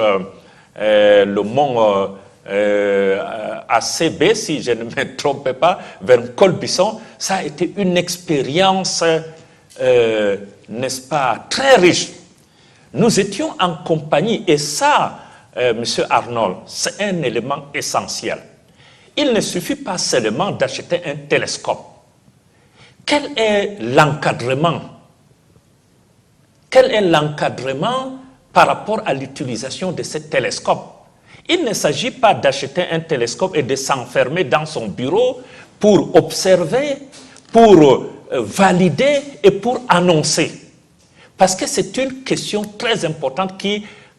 le mont ACB, si je ne me trompe pas, vers Colbisson. Ça a été une expérience, n'est-ce pas, très riche. Nous étions en compagnie, et ça, Monsieur Arnold, c'est un élément essentiel. Il ne suffit pas seulement d'acheter un télescope. Quel est l'encadrement? Quel est l'encadrement par rapport à l'utilisation de ce télescope? Il ne s'agit pas d'acheter un télescope et de s'enfermer dans son bureau pour observer, pour valider et pour annoncer. Parce que c'est une question très importante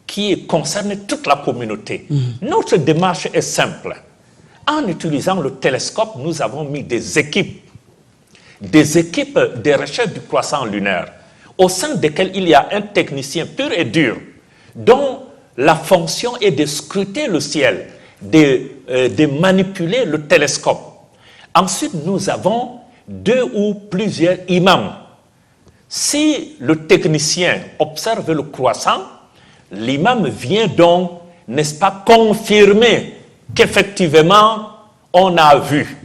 qui concerne toute la communauté. Notre démarche est simple. En utilisant le télescope, nous avons mis des équipes de recherche du croissant lunaire, au sein desquelles il y a un technicien pur et dur, dont la fonction est de scruter le ciel, de manipuler le télescope. Ensuite, nous avons 2 ou plusieurs imams. Si le technicien observe le croissant, l'imam vient donc, n'est-ce pas, confirmer qu'effectivement, on a vu.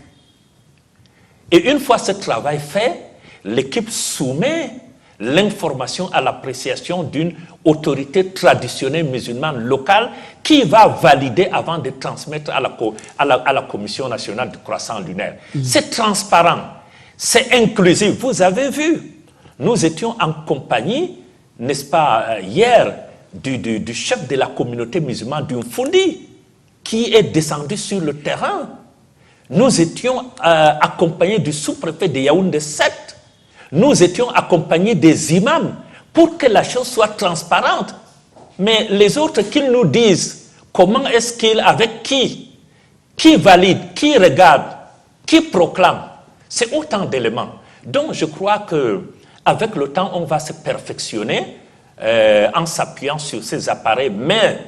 Et une fois ce travail fait, l'équipe soumet l'information à l'appréciation d'une autorité traditionnelle musulmane locale qui va valider avant de transmettre à la Commission nationale du croissant lunaire. C'est transparent, c'est inclusif. Vous avez vu, nous étions en compagnie, n'est-ce pas, hier, du chef de la communauté musulmane du Mfundi, qui est descendu sur le terrain. Nous étions accompagnés du sous-préfet de Yaoundé 7. Nous étions accompagnés des imams pour que la chose soit transparente. Mais les autres qu'ils nous disent, comment est-ce qu'ils, avec qui valide, qui regarde, qui proclame, c'est autant d'éléments. Donc je crois qu'avec le temps, on va se perfectionner en s'appuyant sur ces appareils. Mais,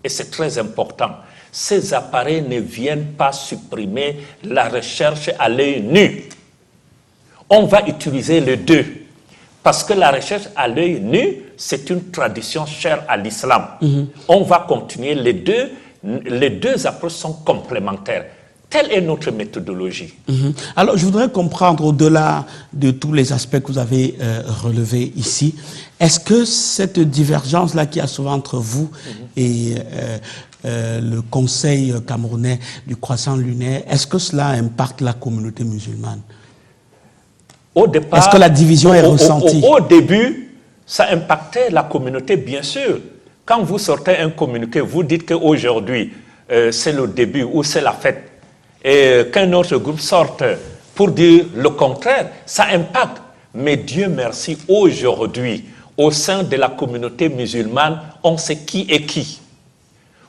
et c'est très important, ces appareils ne viennent pas supprimer la recherche à l'œil nu. On va utiliser les deux. Parce que la recherche à l'œil nu, c'est une tradition chère à l'islam. On va continuer les deux approches sont complémentaires. Telle est notre méthodologie. Alors, je voudrais comprendre, au-delà de tous les aspects que vous avez relevés ici, est-ce que cette divergence-là qu'il y a souvent entre vous et le Conseil camerounais du croissant lunaire, est-ce que cela impacte la communauté musulmane? Au départ, est-ce que la division est ressentie? Au début, ça impactait la communauté, bien sûr. Quand vous sortez un communiqué, vous dites qu'aujourd'hui, c'est le début ou c'est la fête, et qu'un autre groupe sorte pour dire le contraire, ça impacte. Mais Dieu merci, aujourd'hui, au sein de la communauté musulmane, on sait qui est qui.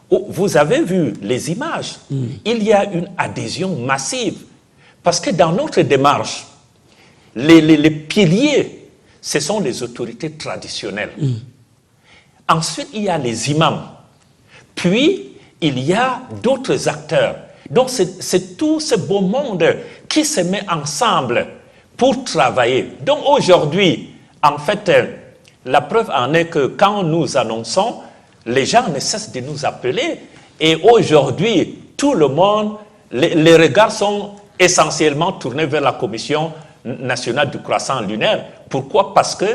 Vous avez vu les images. Il y a une adhésion massive. Parce que dans notre démarche, les piliers, ce sont les autorités traditionnelles. Ensuite, il y a les imams. Puis, il y a d'autres acteurs. Donc, c'est tout ce beau monde qui se met ensemble pour travailler. Donc, aujourd'hui, en fait, la preuve en est que quand nous annonçons, les gens ne cessent de nous appeler. Et aujourd'hui, tout le monde, les regards sont essentiellement tournés vers la Commission nationale du croissant lunaire. Pourquoi? Parce que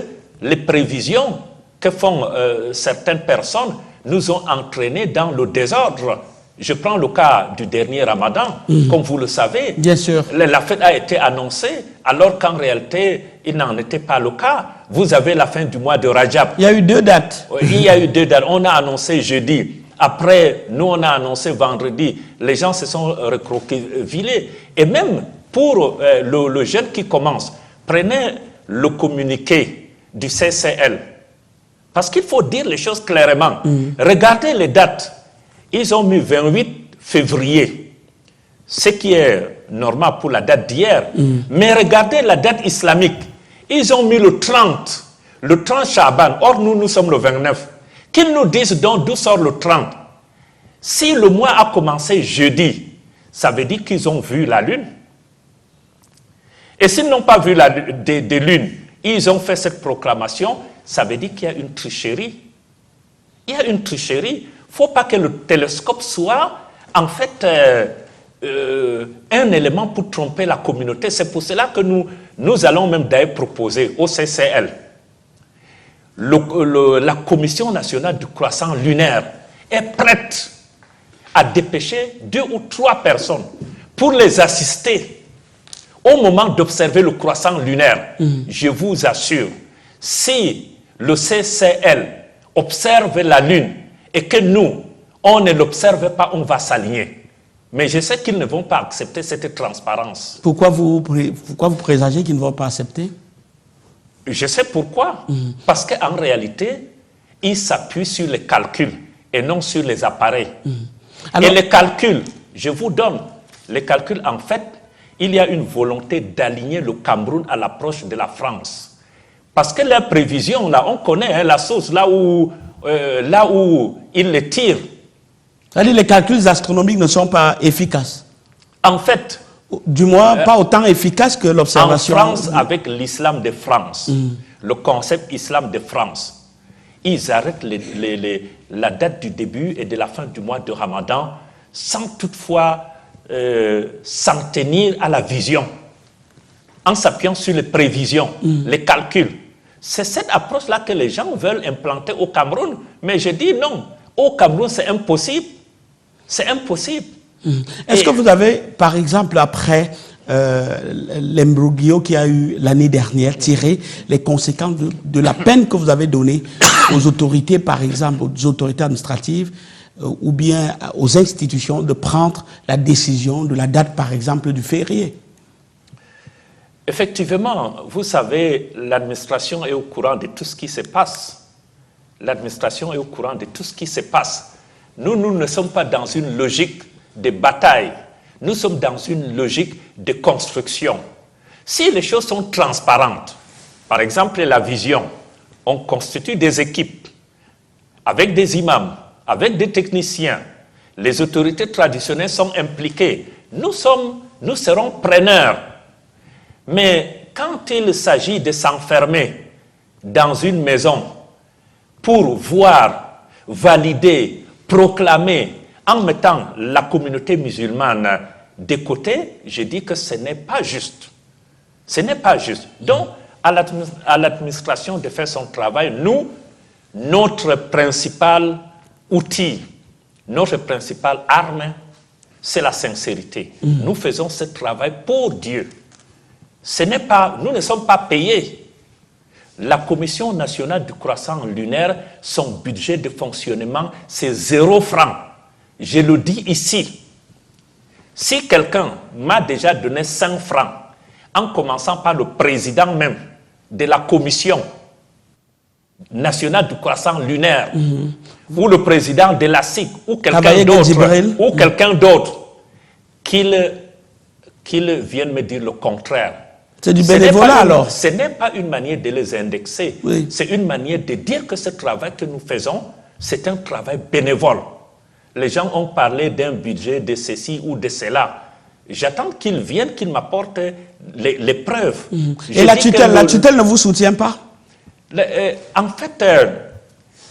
les prévisions que font certaines personnes nous ont entraînés dans le désordre. Je prends le cas du dernier Ramadan. Comme vous le savez, bien sûr, la fête a été annoncée alors qu'en réalité, il n'en était pas le cas. Vous avez la fin du mois de Rajab. Il y a eu 2 dates. Il y a eu 2 dates. On a annoncé jeudi. Après, nous, on a annoncé vendredi. Les gens se sont recroquevillés. Et même pour le jeune qui commence, prenez le communiqué du CCL. Parce qu'il faut dire les choses clairement. Regardez les dates. Ils ont mis 28 février, ce qui est normal pour la date d'hier. Mais regardez la date islamique. Ils ont mis le 30 Chaban. Or, nous sommes le 29. Qu'ils nous disent donc d'où sort le 30. Si le mois a commencé jeudi, ça veut dire qu'ils ont vu la lune. Et s'ils n'ont pas vu des lunes, ils ont fait cette proclamation, ça veut dire qu'il y a une tricherie. Il y a une tricherie. Il ne faut pas que le télescope soit en fait un élément pour tromper la communauté. C'est pour cela que nous allons même d'ailleurs proposer au CCL. La Commission nationale du croissant lunaire est prête à dépêcher 2 ou 3 personnes pour les assister au moment d'observer le croissant lunaire. Je vous assure, si le CCL observe la lune et que nous, on ne l'observe pas, on va s'aligner. Mais je sais qu'ils ne vont pas accepter cette transparence. Pourquoi vous présagez qu'ils ne vont pas accepter? Je sais pourquoi. Parce qu'en réalité, ils s'appuient sur les calculs et non sur les appareils. Alors, et les calculs, je vous donne, les calculs, en fait, il y a une volonté d'aligner le Cameroun à l'approche de la France. Parce que la prévision, là, on connaît la sauce, là où ils les tirent. C'est-à-dire les calculs astronomiques ne sont pas efficaces. En fait, du moins, pas autant efficaces que l'observation. En France, avec l'islam de France, le concept islam de France, ils arrêtent la date du début et de la fin du mois de Ramadan sans toutefois s'en tenir à la vision, en s'appuyant sur les prévisions, les calculs. C'est cette approche-là que les gens veulent implanter au Cameroun. Mais je dis non, au Cameroun c'est impossible. C'est impossible. Est-ce que vous avez, par exemple, après l'imbroglio qu'il y a eu l'année dernière, tiré les conséquences de la peine que vous avez donnée aux autorités, par exemple, aux autorités administratives, ou bien aux institutions de prendre la décision de la date, par exemple, du férié? Effectivement, vous savez, l'administration est au courant de tout ce qui se passe. L'administration est au courant de tout ce qui se passe. Nous ne sommes pas dans une logique de bataille. Nous sommes dans une logique de construction. Si les choses sont transparentes, par exemple la vision, on constitue des équipes avec des imams, avec des techniciens, les autorités traditionnelles sont impliquées, nous serons preneurs. Mais quand il s'agit de s'enfermer dans une maison pour voir, valider, proclamer, en mettant la communauté musulmane de côté, je dis que ce n'est pas juste. Ce n'est pas juste. Donc, à l'administration de faire son travail, nous, notre principal outil, notre principale arme, c'est la sincérité. Nous faisons ce travail pour Dieu. Nous ne sommes pas payés. La Commission nationale du croissant lunaire, son budget de fonctionnement, c'est 0 franc. Je le dis ici. Si quelqu'un m'a déjà donné 5 francs, en commençant par le président même de la Commission nationale du croissant lunaire, ou le président de la SIC, ou quelqu'un d'autre, qu'il vienne me dire le contraire. C'est du bénévolat alors? Ce n'est pas une manière de les indexer. Oui. C'est une manière de dire que ce travail que nous faisons, c'est un travail bénévole. Les gens ont parlé d'un budget de ceci ou de cela. J'attends qu'ils viennent, qu'ils m'apportent les preuves. Et la tutelle ne vous soutient pas? En fait,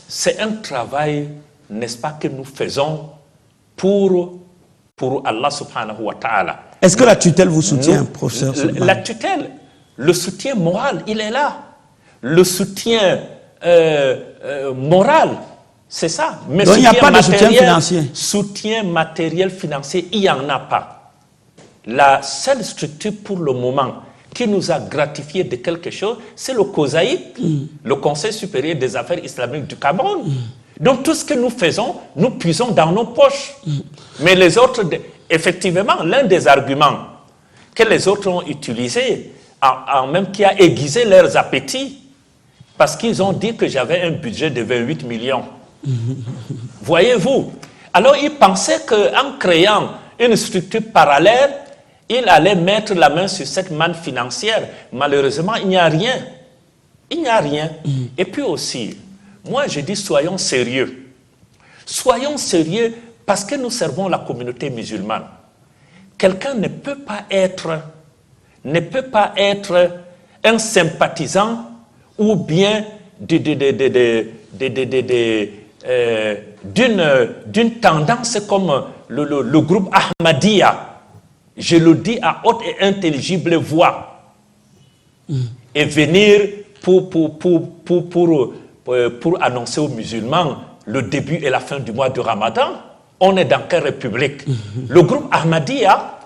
c'est un travail, n'est-ce pas, que nous faisons pour Allah subhanahu wa ta'ala. Est-ce que la tutelle vous soutient, professeur Souleymane? La tutelle, le soutien moral, il est là. Le soutien moral, c'est ça. Mais donc il n'y a pas de soutien financier? Soutien matériel, financier, il n'y en a pas. La seule structure pour le moment qui nous a gratifié de quelque chose, c'est le COSAIC, le Conseil supérieur des affaires islamiques du Cameroun. Donc tout ce que nous faisons, nous puisons dans nos poches. Mais les autres, effectivement, l'un des arguments que les autres ont utilisé, même qui a aiguisé leurs appétits, parce qu'ils ont dit que j'avais un budget de 28 millions. Voyez-vous? Alors ils pensaient qu'en créant une structure parallèle, il allait mettre la main sur cette manne financière. Malheureusement, il n'y a rien. Il n'y a rien. Et puis aussi, moi je dis soyons sérieux. Soyons sérieux parce que nous servons la communauté musulmane. Quelqu'un ne peut pas être un sympathisant ou bien d'une tendance comme le groupe Ahmadiyya. Je le dis à haute et intelligible voix. Et venir pour annoncer aux musulmans le début et la fin du mois de Ramadan. On est dans quelle république? Le groupe Ahmadiyya,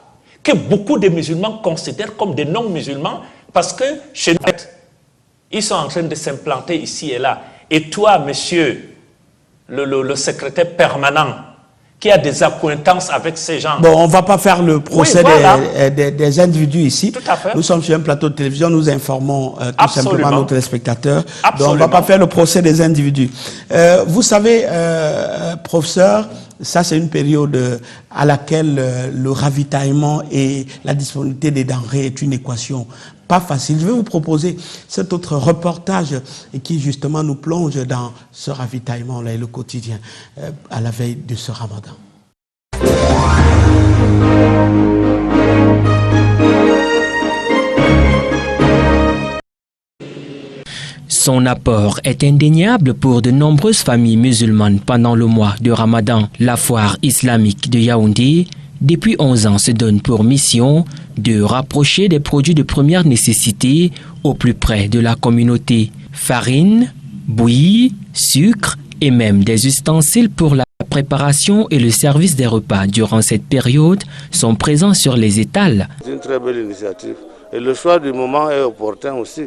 que beaucoup de musulmans considèrent comme des non-musulmans, parce que chez nous, ils sont en train de s'implanter ici et là. Et toi, monsieur, le secrétaire permanent, qui a des accointances avec ces gens. Bon, on ne va pas faire le procès des individus ici. Tout à fait. Nous sommes sur un plateau de télévision, nous informons tout simplement nos téléspectateurs. Absolument. Donc on ne va pas faire le procès des individus. Vous savez, professeur, ça c'est une période à laquelle le ravitaillement et la disponibilité des denrées est une équation pas facile. Je vais vous proposer cet autre reportage qui justement nous plonge dans ce ravitaillement-là et le quotidien à la veille de ce Ramadan. Son apport est indéniable pour de nombreuses familles musulmanes pendant le mois de Ramadan. La foire islamique de Yaoundé depuis 11 ans, se donne pour mission de rapprocher des produits de première nécessité au plus près de la communauté. Farine, bouillie, sucre et même des ustensiles pour la préparation et le service des repas durant cette période sont présents sur les étals. C'est une très belle initiative et le choix du moment est opportun aussi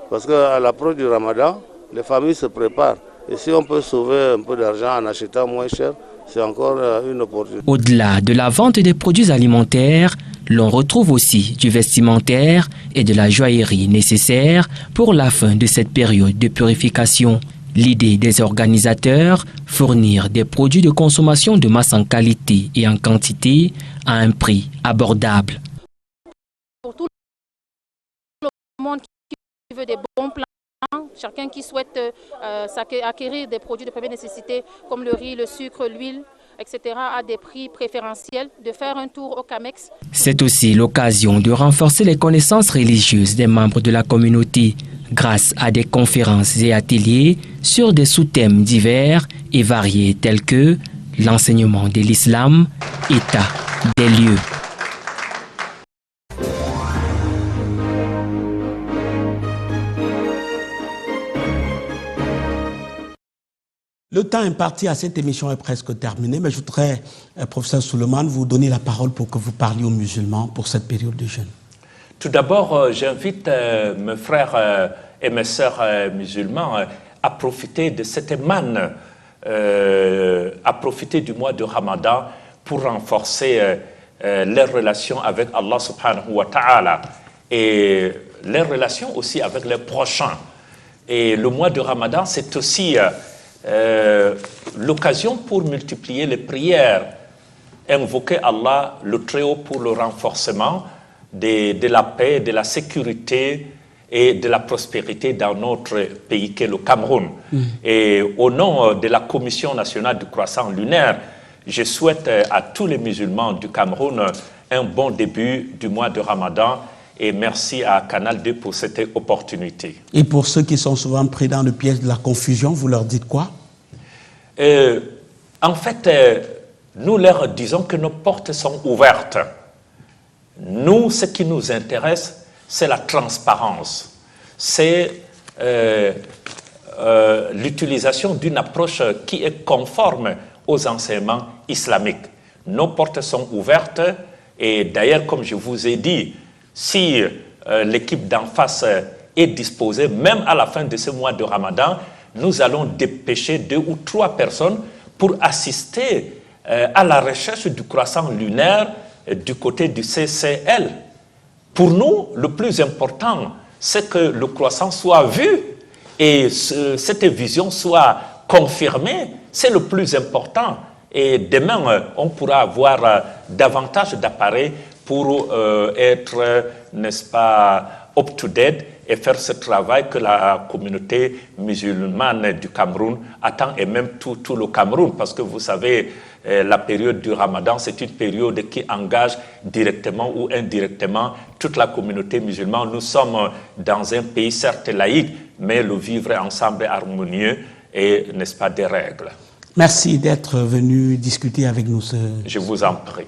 parce qu'à l'approche du Ramadan, les familles se préparent et si on peut sauver un peu d'argent en achetant moins cher, c'est encore une opportunité. Au-delà de la vente des produits alimentaires, l'on retrouve aussi du vestimentaire et de la joaillerie nécessaires pour la fin de cette période de purification. L'idée des organisateurs, fournir des produits de consommation de masse en qualité et en quantité à un prix abordable. Pour tout le monde qui veut des bons plans, chacun qui souhaite acquérir des produits de première nécessité comme le riz, le sucre, l'huile, etc. à des prix préférentiels, de faire un tour au CAMEX. C'est aussi l'occasion de renforcer les connaissances religieuses des membres de la communauté grâce à des conférences et ateliers sur des sous-thèmes divers et variés tels que l'enseignement de l'islam, état des lieux. Le temps imparti à cette émission est presque terminé, mais je voudrais, professeur Suleiman, vous donner la parole pour que vous parliez aux musulmans pour cette période de jeûne. Tout d'abord, j'invite mes frères et mes sœurs musulmans à profiter de cette manne, à profiter du mois de Ramadan pour renforcer leurs relations avec Allah subhanahu wa ta'ala et leurs relations aussi avec les prochains. Et le mois de Ramadan, c'est aussi l'occasion pour multiplier les prières, invoquer Allah le Très-Haut pour le renforcement de la paix, de la sécurité et de la prospérité dans notre pays qu'est le Cameroun. Et au nom de la Commission nationale du croissant lunaire, je souhaite à tous les musulmans du Cameroun un bon début du mois de Ramadan et merci à Canal 2 pour cette opportunité. Et pour ceux qui sont souvent pris dans le piège de la confusion, vous leur dites quoi? En fait, nous leur disons que nos portes sont ouvertes. Nous, ce qui nous intéresse, c'est la transparence. C'est l'utilisation d'une approche qui est conforme aux enseignements islamiques. Nos portes sont ouvertes et d'ailleurs, comme je vous ai dit, si l'équipe d'en face est disposée, même à la fin de ce mois de Ramadan, nous allons dépêcher 2 ou 3 personnes pour assister à la recherche du croissant lunaire du côté du CCL. Pour nous, le plus important, c'est que le croissant soit vu et cette vision soit confirmée. C'est le plus important. Et demain, on pourra avoir davantage d'appareils pour être, n'est-ce pas, up-to-date et faire ce travail que la communauté musulmane du Cameroun attend et même tout le Cameroun. Parce que vous savez, la période du Ramadan, c'est une période qui engage directement ou indirectement toute la communauté musulmane. Nous sommes dans un pays certes laïque, mais le vivre ensemble est harmonieux et, n'est-ce pas, des règles. Merci d'être venu discuter avec nous. Je vous en prie.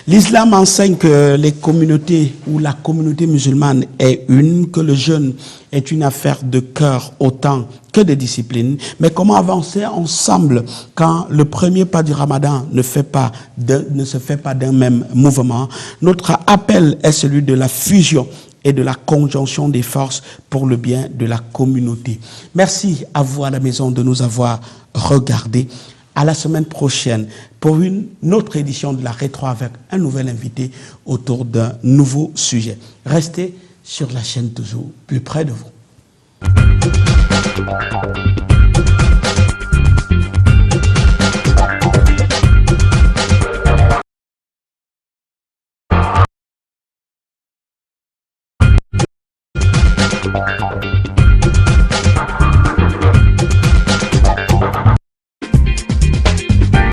L'islam enseigne que les communautés ou la communauté musulmane est une, que le jeûne est une affaire de cœur autant que de discipline. Mais comment avancer ensemble quand le premier pas du Ramadan ne se fait pas d'un même mouvement? Notre appel est celui de la fusion et de la conjonction des forces pour le bien de la communauté. Merci à vous à la maison de nous avoir regardés. À la semaine prochaine pour une autre édition de la Rétro avec un nouvel invité autour d'un nouveau sujet. Restez sur la chaîne toujours plus près de vous. Thank you.